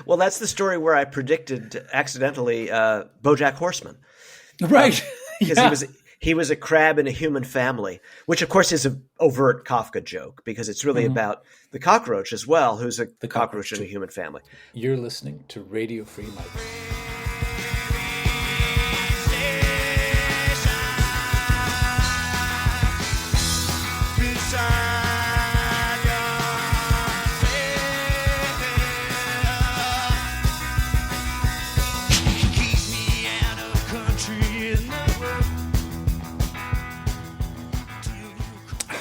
Well, that's the story where I predicted accidentally BoJack Horseman. Right. Because he was a crab in a human family, which of course is an overt Kafka joke because it's really about the cockroach as well, who's a cockroach in a human family. You're listening to Radio Free Mike.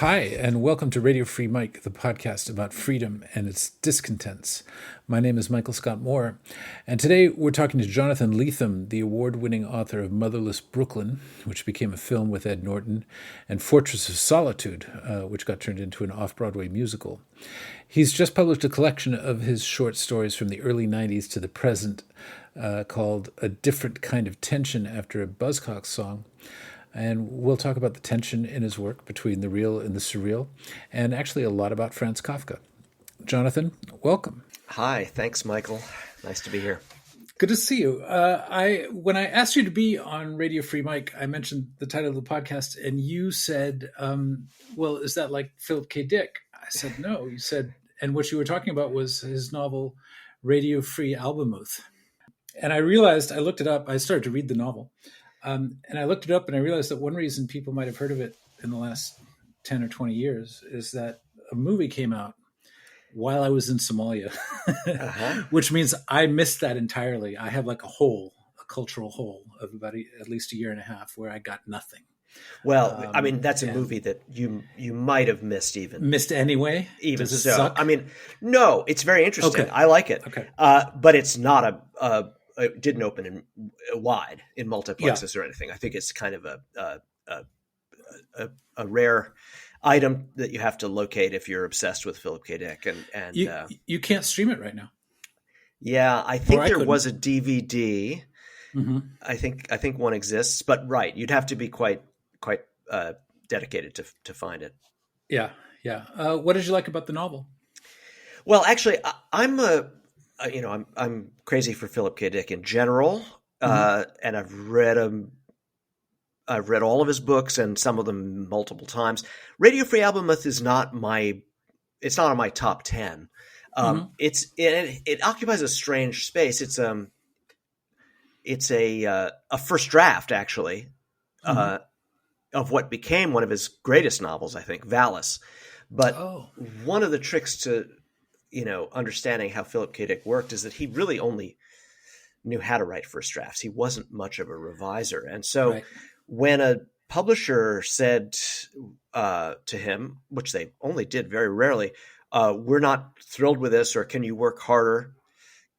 Hi, and welcome to Radio Free Mike, the podcast about freedom and its discontents. My name is Michael Scott Moore, and today we're talking to Jonathan Lethem, the award-winning author of Motherless Brooklyn, which became a film with Ed Norton, and Fortress of Solitude, which got turned into an off-Broadway musical. He's just published a collection of his short stories from the early 90s to the present, called A Different Kind of Tension, after a Buzzcocks song. And we'll talk about the tension in his work between the real and the surreal, and actually a lot about Franz Kafka. Jonathan, welcome. Hi, thanks, Michael. Nice to be here. Good to see you. When I asked you to be on Radio Free Mike, I mentioned the title of the podcast, and you said, well, is that like Philip K. Dick? I said, no. You said, and what you were talking about was his novel, Radio Free Albemuth. And I realized, I looked it up, I started to read the novel. And I looked it up and I realized that one reason people might have heard of it in the last 10 or 20 years is that a movie came out while I was in Somalia, which means I missed that entirely. I have like a cultural hole of about at least a year and a half where I got nothing. Well, I mean, that's a movie that you might have missed even. Missed anyway? Even Does it so. suck? I mean, no, it's very interesting. Okay. I like it. Okay. But it's not it didn't open in wide in multiplexes or anything. I think it's kind of a rare item that you have to locate if you're obsessed with Philip K. Dick. And you can't stream it right now. Yeah, I think there was a DVD. Mm-hmm. I think one exists, but right, you'd have to be quite dedicated to find it. Yeah. What did you like about the novel? Well, actually, I'm crazy for Philip K. Dick in general, and I've read all of his books and some of them multiple times. Radio Free Albemuth is not on my top 10. It occupies a strange space. It's a first draft actually of what became one of his greatest novels, I think, Valis. But one of the tricks to understanding how Philip K. Dick worked is that he really only knew how to write first drafts. He wasn't much of a reviser. And so when a publisher said to him, which they only did very rarely, we're not thrilled with this, or can you work harder?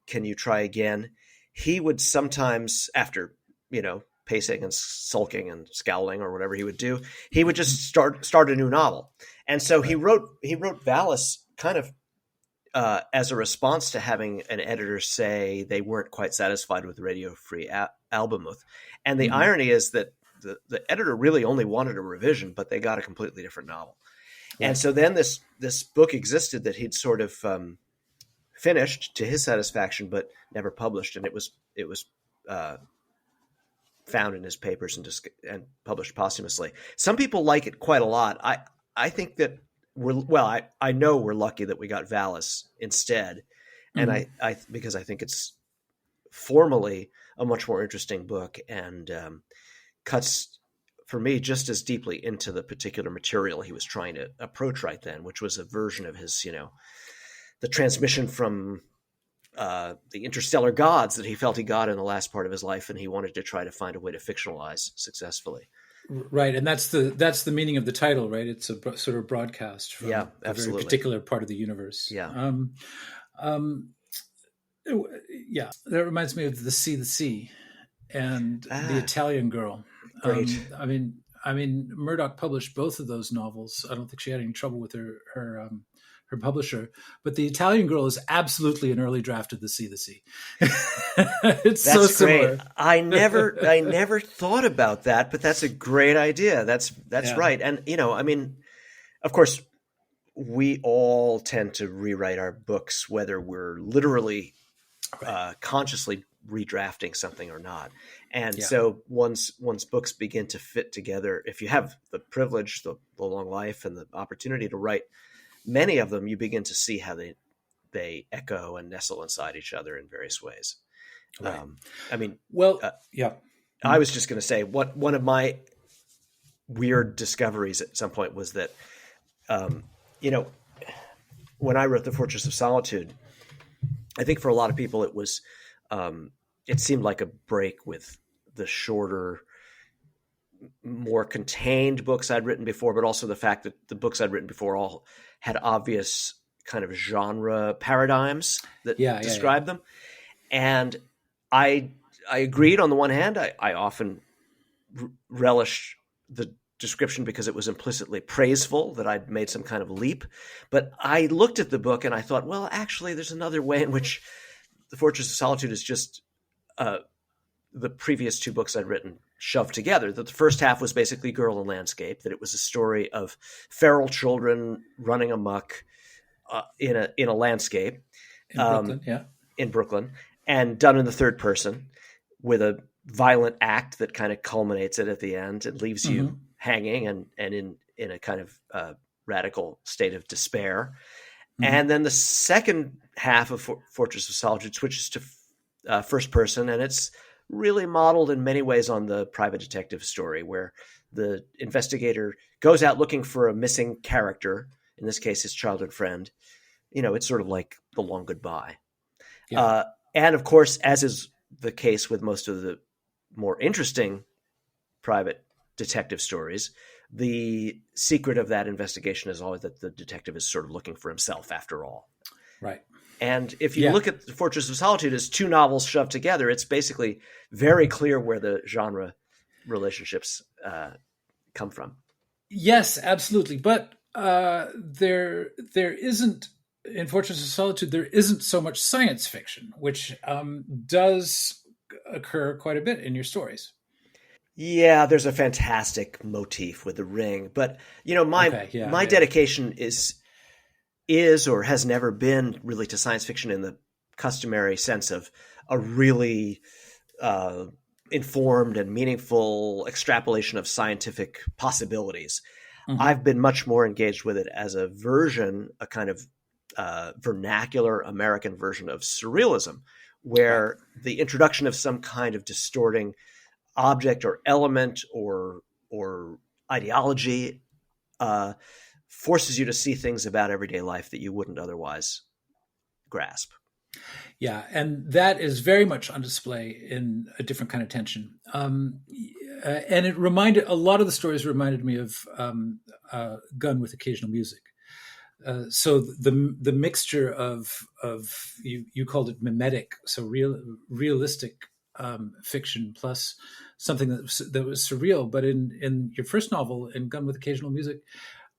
Can you try again? He would sometimes, after, pacing and sulking and scowling or whatever he would do, he would just start a new novel. And so he wrote Valis kind of as a response to having an editor say they weren't quite satisfied with Radio Free Albemuth. And the irony is that the editor really only wanted a revision, but they got a completely different novel. Right. And so then this book existed that he'd sort of finished to his satisfaction, but never published. And it was found in his papers and published posthumously. Some people like it quite a lot. I think that I know we're lucky that we got Valis instead. And I because I think it's formally a much more interesting book and cuts for me just as deeply into the particular material he was trying to approach right then, which was a version of his, the transmission from the interstellar gods that he felt he got in the last part of his life. And he wanted to try to find a way to fictionalize successfully. Right, and that's the meaning of the title, right? It's a sort of broadcast from a very particular part of the universe. Yeah, that reminds me of The Sea, and The Italian Girl. Great. I mean, Murdoch published both of those novels. I don't think she had any trouble with her publisher, but The Italian Girl is absolutely an early draft of The Sea. It's so similar. Great. I never thought about that, but that's a great idea. That's right. And of course, we all tend to rewrite our books, whether we're literally consciously redrafting something or not. And so once books begin to fit together, if you have the privilege, the long life, and the opportunity to write many of them, you begin to see how they echo and nestle inside each other in various ways. Right. I was just going to say one of my weird discoveries at some point was that, when I wrote The Fortress of Solitude, I think for a lot of people it was, it seemed like a break with the shorter, more contained books I'd written before, but also the fact that the books I'd written before all had obvious kind of genre paradigms that describe them. And I agreed on the one hand. I often relish the description because it was implicitly praiseful that I'd made some kind of leap. But I looked at the book and I thought, well, actually, there's another way in which The Fortress of Solitude is just the previous two books I'd written shoved together. That the first half was basically Girl and Landscape, that it was a story of feral children running amok in a landscape in Brooklyn, and done in the third person with a violent act that kind of culminates it at the end and leaves you hanging and in a kind of radical state of despair. And then the second half of Fortress of Solitude switches to first person, and it's really modeled in many ways on the private detective story, where the investigator goes out looking for a missing character, in this case his childhood friend. It's sort of like The Long Goodbye. And of course, as is the case with most of the more interesting private detective stories, the secret of that investigation is always that the detective is sort of looking for himself after all. Right. And if you look at The Fortress of Solitude as two novels shoved together, it's basically very clear where the genre relationships come from. Yes, absolutely. But there isn't, in Fortress of Solitude, there isn't so much science fiction, which does occur quite a bit in your stories. Yeah, there's a fantastic motif with the ring, but my dedication is or has never been really to science fiction in the customary sense of a really informed and meaningful extrapolation of scientific possibilities. I've been much more engaged with it as a version, a kind of vernacular American version of surrealism, where the introduction of some kind of distorting object or element or ideology forces you to see things about everyday life that you wouldn't otherwise grasp. Yeah, and that is very much on display in A Different Kind of Tension. And a lot of the stories reminded me of Gun with Occasional Music. So the mixture of you called it mimetic, so realistic fiction plus something that was surreal. But in your first novel, in Gun with Occasional Music,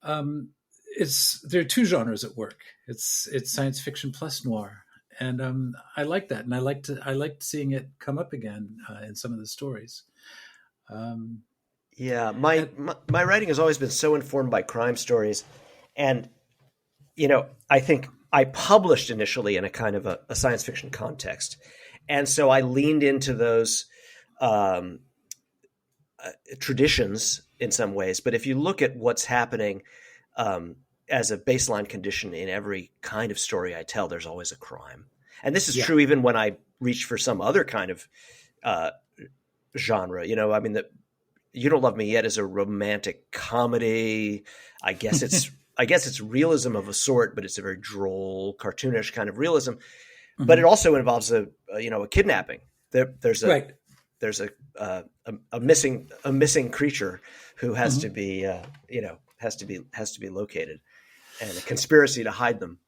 there are two genres at work. It's science fiction plus noir, and I like that, and I liked seeing it come up again in some of the stories. My writing has always been so informed by crime stories, and I think I published initially in a kind of a science fiction context, and so I leaned into those traditions in some ways. But if you look at what's happening as a baseline condition in every kind of story I tell, there's always a crime. And this is true even when I reach for some other kind of genre. I mean, You Don't Love Me Yet is a romantic comedy. I guess it's realism of a sort, but it's a very droll, cartoonish kind of realism. Mm-hmm. But it also involves a kidnapping. There's a missing creature who has to be has to be located, and a conspiracy to hide them.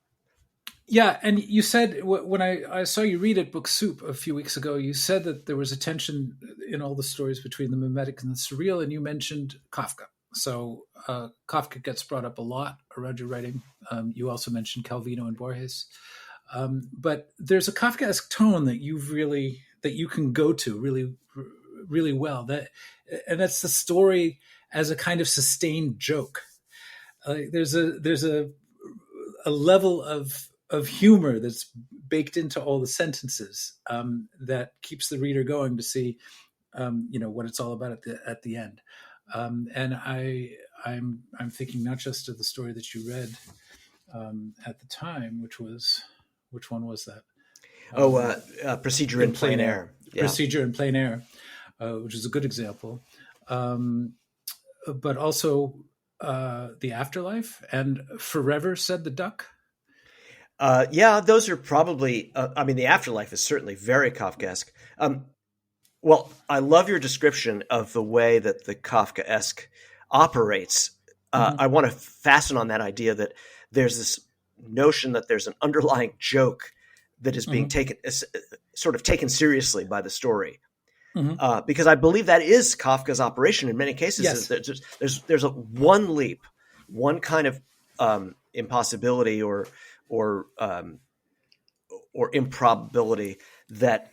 Yeah, and you said when I saw you read at Book Soup a few weeks ago, you said that there was a tension in all the stories between the mimetic and the surreal, and you mentioned Kafka. So Kafka gets brought up a lot around your writing. You also mentioned Calvino and Borges, but there's a Kafkaesque tone that you can go to really, really well. And that's the story as a kind of sustained joke. There's a level of of humor that's baked into all the sentences that keeps the reader going to see, what it's all about at the end. And I'm thinking not just of the story that you read at the time, which one was that? Procedure in Plain Air. Yeah. Procedure in Plain Air, which is a good example. But also The Afterlife and Forever Said the Duck. Those are probably, The Afterlife is certainly very Kafkaesque. Well, I love your description of the way that the Kafkaesque operates. I want to fasten on that idea that there's this notion that there's an underlying joke that is being taken seriously by the story. Because I believe that is Kafka's operation in many cases. Yes. There's one leap, one kind of impossibility or improbability that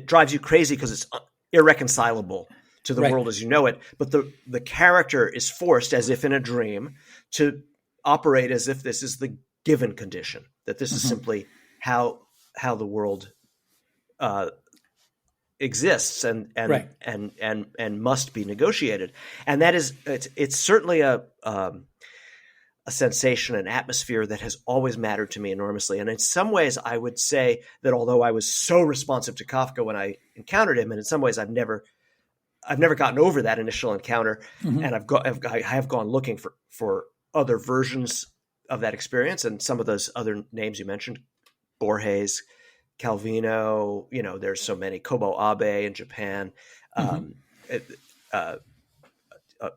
drives you crazy because it's irreconcilable to the world as you know it. But the character is forced, as if in a dream, to operate as if this is the given condition, that this is simply how the world exists and must be negotiated. And that is it's certainly a sensation, an atmosphere that has always mattered to me enormously. And in some ways, I would say that although I was so responsive to Kafka when I encountered him, and in some ways I've never gotten over that initial encounter, and I have gone looking for other versions of that experience. And some of those other names you mentioned, Borges, Calvino, there's so many, Kobo Abe in Japan, a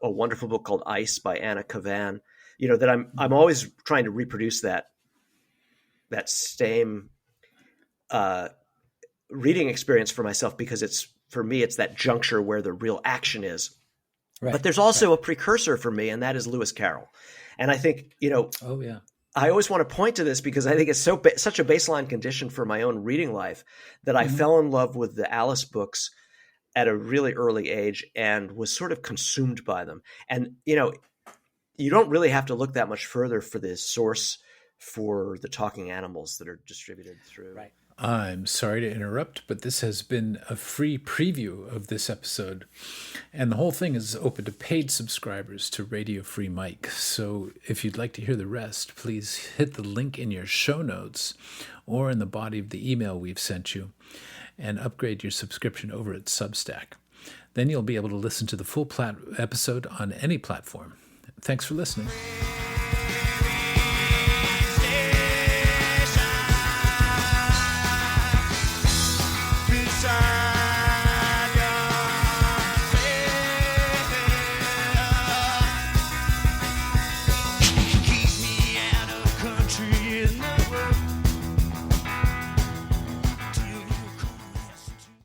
wonderful book called Ice by Anna Kavan. That I'm always trying to reproduce that same reading experience for myself, because for me it's that juncture where the real action is. Right. But there's also a precursor for me, and that is Lewis Carroll. And I think I always want to point to this because I think it's such a baseline condition for my own reading life that I fell in love with the Alice books at a really early age and was sort of consumed by them. And you don't really have to look that much further for the source for the talking animals that are distributed through. Right. I'm sorry to interrupt, but this has been a free preview of this episode. And the whole thing is open to paid subscribers to Radio Free Mike. So if you'd like to hear the rest, please hit the link in your show notes or in the body of the email we've sent you and upgrade your subscription over at Substack. Then you'll be able to listen to the full episode on any platform. Thanks for listening.